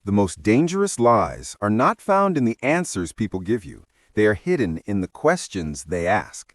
The most dangerous lies are not found in the answers people give you. They are hidden in the questions they ask.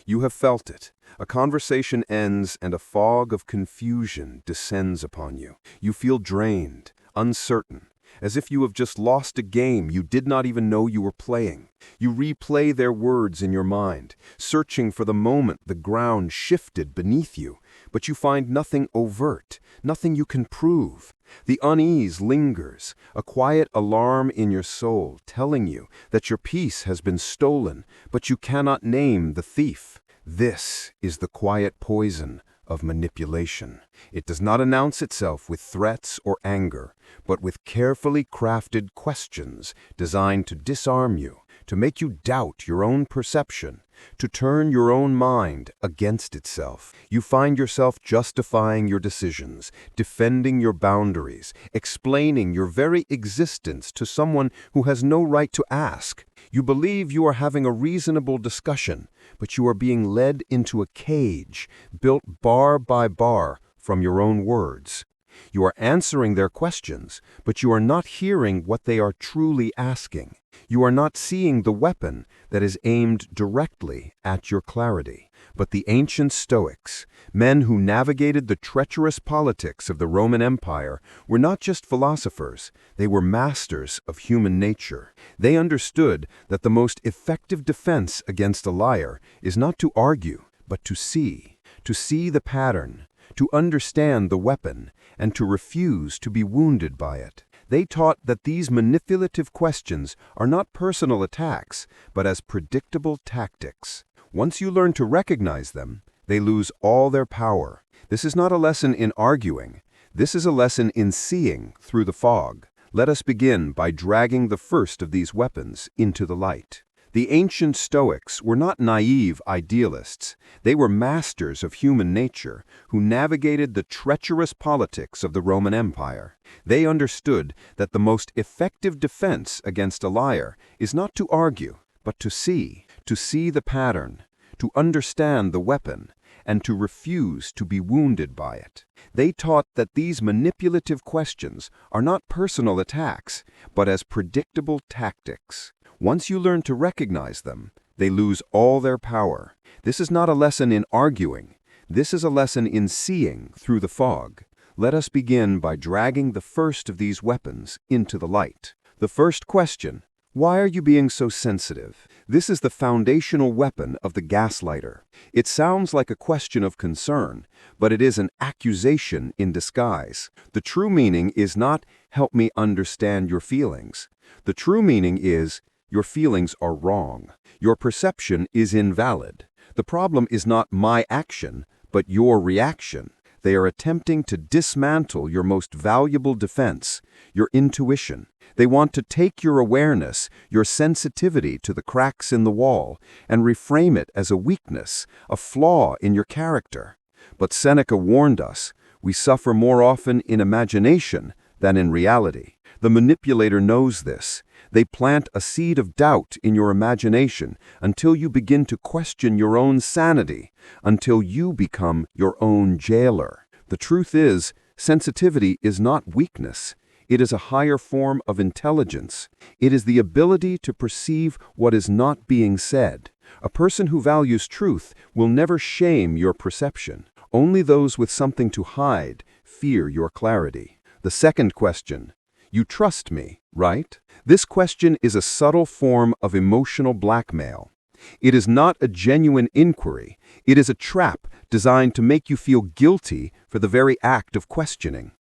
You have felt it. A conversation ends and a fog of confusion descends upon you. You feel drained, uncertain, as if you have just lost a game you did not even know you were playing. You replay their words in your mind, searching for the moment the ground shifted beneath you, but you find nothing overt, nothing you can prove. The unease lingers, a quiet alarm in your soul telling you that your peace has been stolen, but you cannot name the thief. This is the quiet poison of manipulation. It does not announce itself with threats or anger, but with carefully crafted questions designed to disarm you, to make you doubt your own perception, to turn your own mind against itself. You find yourself justifying your decisions, defending your boundaries, explaining your very existence to someone who has no right to ask. You believe you are having a reasonable discussion, but you are being led into a cage, built bar by bar from your own words. You are answering their questions, but you are not hearing what they are truly asking. You are not seeing the weapon that is aimed directly at your clarity. But the ancient Stoics, men who navigated the treacherous politics of the Roman Empire, were not just philosophers, they were masters of human nature. They understood that the most effective defense against a liar is not to argue, but to see the pattern, to understand the weapon, and to refuse to be wounded by it. They taught that these manipulative questions are not personal attacks, but as predictable tactics. Once you learn to recognize them, they lose all their power. This is not a lesson in arguing. This is a lesson in seeing through the fog. Let us begin by dragging the first of these weapons into the light. The ancient Stoics were not naive idealists. They were masters of human nature who navigated the treacherous politics of the Roman Empire. They understood that the most effective defense against a liar is not to argue, but to see the pattern, to understand the weapon, and to refuse to be wounded by it. They taught that these manipulative questions are not personal attacks, but as predictable tactics. Once you learn to recognize them, they lose all their power. This is not a lesson in arguing. This is a lesson in seeing through the fog. Let us begin by dragging the first of these weapons into the light. The first question: why are you being so sensitive? This is the foundational weapon of the gaslighter. It sounds like a question of concern, but it is an accusation in disguise. The true meaning is not, "Help me understand your feelings." The true meaning is, your feelings are wrong. Your perception is invalid. The problem is not my action, but your reaction. They are attempting to dismantle your most valuable defense, your intuition. They want to take your awareness, your sensitivity to the cracks in the wall, and reframe it as a weakness, a flaw in your character. But Seneca warned us, we suffer more often in imagination than in reality. The manipulator knows this. They plant a seed of doubt in your imagination until you begin to question your own sanity, until you become your own jailer. The truth is, sensitivity is not weakness. It is a higher form of intelligence. It is the ability to perceive what is not being said. A person who values truth will never shame your perception. Only those with something to hide fear your clarity. The second question: you trust me, right? This question is a subtle form of emotional blackmail. It is not a genuine inquiry. It is a trap designed to make you feel guilty for the very act of questioning.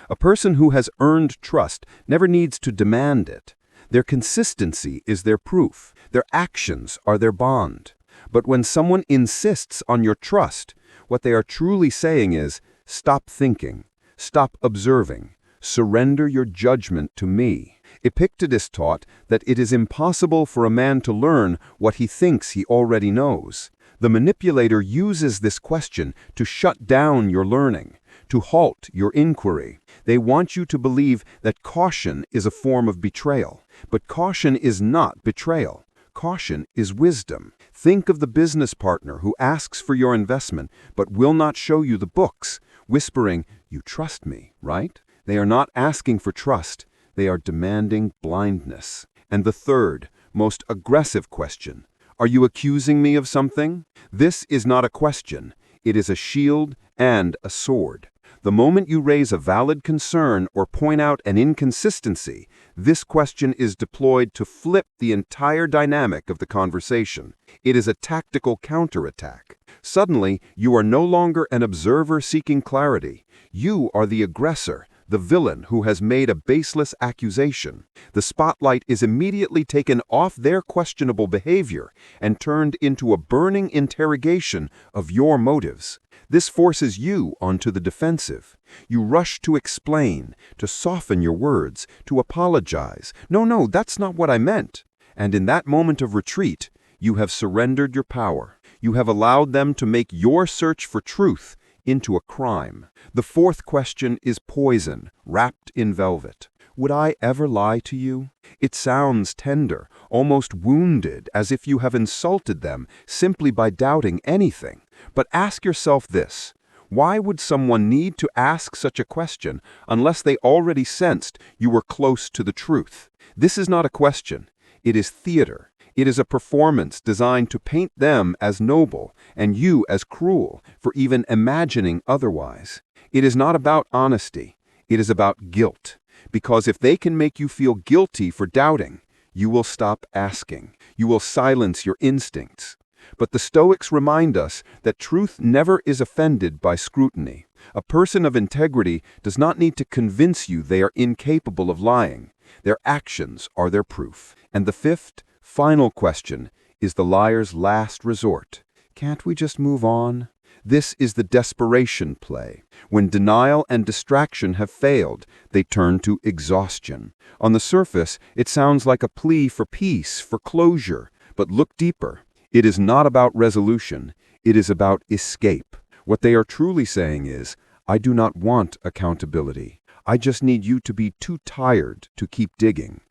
A person who has earned trust never needs to demand it. Their consistency is their proof. Their actions are their bond. But when someone insists on your trust, what they are truly saying is, stop thinking, stop observing, surrender your judgment to me. Epictetus taught that it is impossible for a man to learn what he thinks he already knows. The manipulator uses this question to shut down your learning, to halt your inquiry. They want you to believe that caution is a form of betrayal. But caution is not betrayal. Caution is wisdom. Think of the business partner who asks for your investment but will not show you the books, whispering, "You trust me, right?" They are not asking for trust. they are demanding blindness. And the third, most aggressive question, are you accusing me of something? This is not a question. It is a shield and a sword. The moment you raise a valid concern or point out an inconsistency, this question is deployed to flip the entire dynamic of the conversation. It is a tactical counterattack. Suddenly, you are no longer an observer seeking clarity. You are the aggressor, the villain who has made a baseless accusation. The spotlight is immediately taken off their questionable behavior and turned into a burning interrogation of your motives. This forces you onto the defensive. You rush to explain, to soften your words, to apologize. No, that's not what I meant. And in that moment of retreat, you have surrendered your power. You have allowed them to make your search for truth into a crime. The fourth question is poison, wrapped in velvet. Would I ever lie to you? It sounds tender, almost wounded, as if you have insulted them simply by doubting anything. But ask yourself this: why would someone need to ask such a question unless they already sensed you were close to the truth? This is not a question. It is theater. It is a performance designed to paint them as noble and you as cruel for even imagining otherwise. It is not about honesty. It is about guilt. Because if they can make you feel guilty for doubting, you will stop asking. You will silence your instincts. But the Stoics remind us that truth never is offended by scrutiny. A person of integrity does not need to convince you they are incapable of lying. Their actions are their proof. And the fifth, final question is the liar's last resort. Can't we just move on? This is the desperation play. When denial and distraction have failed, they turn to exhaustion. On the surface, it sounds like a plea for peace, for closure. But look deeper. It is not about resolution. It is about escape. What they are truly saying is, I do not want accountability. I just need you to be too tired to keep digging.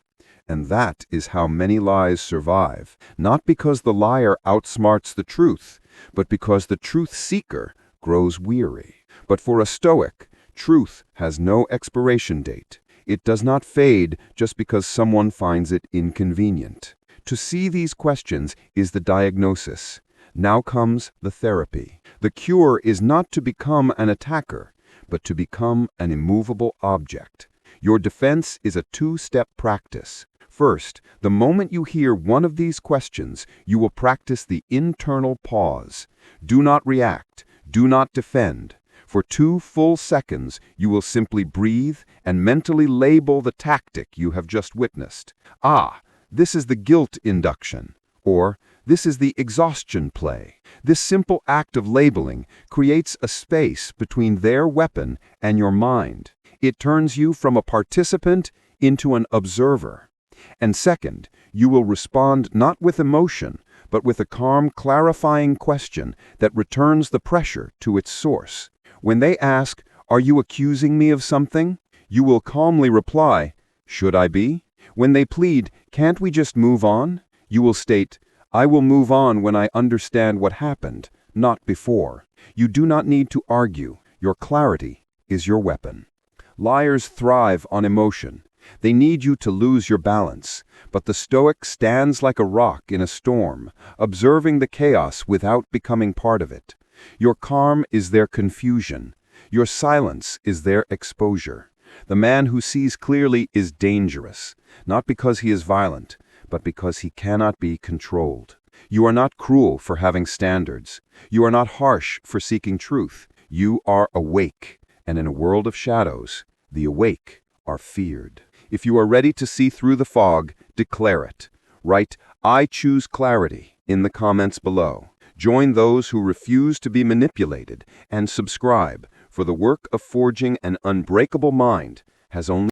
And that is how many lies survive, not because the liar outsmarts the truth, but because the truth seeker grows weary. But for a Stoic, truth has no expiration date. It does not fade just because someone finds it inconvenient. To see these questions is the diagnosis. Now comes the therapy. The cure is not to become an attacker, but to become an immovable object. Your defense is a two-step practice. First, the moment you hear one of these questions, you will practice the internal pause. Do not react. Do not defend. For 2 full seconds, you will simply breathe and mentally label the tactic you have just witnessed. This is the guilt induction, or this is the exhaustion play. This simple act of labeling creates a space between their weapon and your mind. It turns you from a participant into an observer. And second, you will respond not with emotion, but with a calm, clarifying question that returns the pressure to its source. When they ask, "Are you accusing me of something?" you will calmly reply, "Should I be?" When they plead, "Can't we just move on?" you will state, "I will move on when I understand what happened, not before." You do not need to argue. Your clarity is your weapon. Liars thrive on emotion. They need you to lose your balance. But the Stoic stands like a rock in a storm, observing the chaos without becoming part of it. Your calm is their confusion. Your silence is their exposure. The man who sees clearly is dangerous, not because he is violent, but because he cannot be controlled. You are not cruel for having standards. You are not harsh for seeking truth. You are awake, and in a world of shadows, the awake are feared. If you are ready to see through the fog, declare it. Write, "I choose clarity," in the comments below. Join those who refuse to be manipulated, and subscribe, for the work of forging an unbreakable mind has only